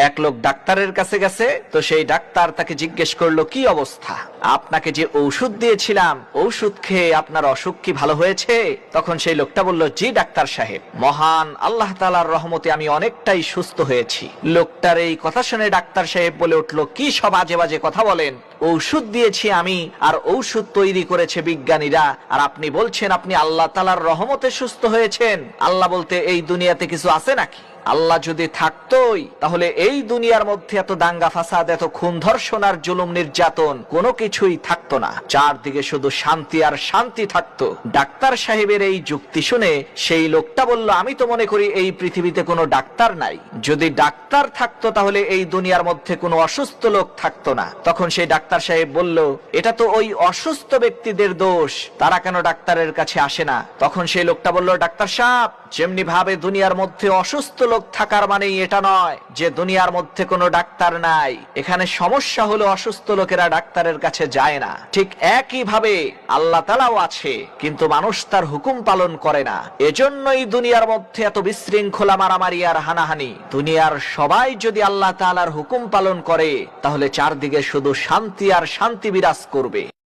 এক লোক ডাক্তারের কাছে গেছে, তো সেই ডাক্তার তাকে জিজ্ঞেস করলো, কি অবস্থা, আপনাকে যে ঔষধ দিয়েছিলাম ঔষধ খেয়ে আপনার অসুখ কি ভালো হয়েছে? তখন সেই লোকটা বলল, জি ডাক্তার সাহেব, মহান আল্লাহ তাআলার রহমতে আমি অনেকটাই সুস্থ হয়েছি। লোকটার এই কথা শুনে ডাক্তার সাহেব বলে উঠলো, কি সব আজে বাজে কথা বলেন, ঔষধ দিয়েছি আমি আর ঔষধ তৈরি করেছে বিজ্ঞানীরা, আর আপনি বলছেন আপনি আল্লাহ তাআলার রহমতে সুস্থ হয়েছেন। আল্লাহ বলতে এই দুনিয়াতে কিছু আছে নাকি? আল্লাহ যদি থাকতোই তাহলে এই দুনিয়ার মধ্যে এত দাঙ্গা ফাসাদ, এত খুন ধর্ষণ আর জুলুম নির্যাতন কোনো কিছুই থাকতো না, চারদিকে শুধু শান্তি আর শান্তি থাকতো। ডাক্তার সাহেবের এই যুক্তি শুনে সেই লোকটা বলল, আমি তো মনে করি এই পৃথিবীতে কোনো ডাক্তার নাই, যদি ডাক্তার থাকতো তাহলে এই দুনিয়ার মধ্যে কোনো অসুস্থ লোক থাকতো না। তখন সেই ডাক্তার সাহেব বলল, এটা তো ওই অসুস্থ ব্যক্তিদের দোষ, তারা কেন ডাক্তারের কাছে আসে না? তখন সেই লোকটা বলল, ডাক্তার সাহেব, যেমনি ভাবে দুনিয়ার মধ্যে অসুস্থ লোক থাকার মানেই এটা নয় যে দুনিয়ার মধ্যে কোনো ডাক্তার নাই। এখানে সমস্যা হলো অসুস্থ লোকেরা ডাক্তারের কাছে যায় না, ঠিক একই ভাবে আল্লাহ তাআলাও আছে, কিন্তু মানুষ তার হুকুম পালন করে না। এজন্যই দুনিয়ার মধ্যে এত বিশৃঙ্খলা, মারামারি আর হানাহানি। দুনিয়ার সবাই যদি আল্লাহ তাআলার হুকুম পালন করে তাহলে চারদিকে শুধু শান্তি আর শান্তি বিরাজ করবে।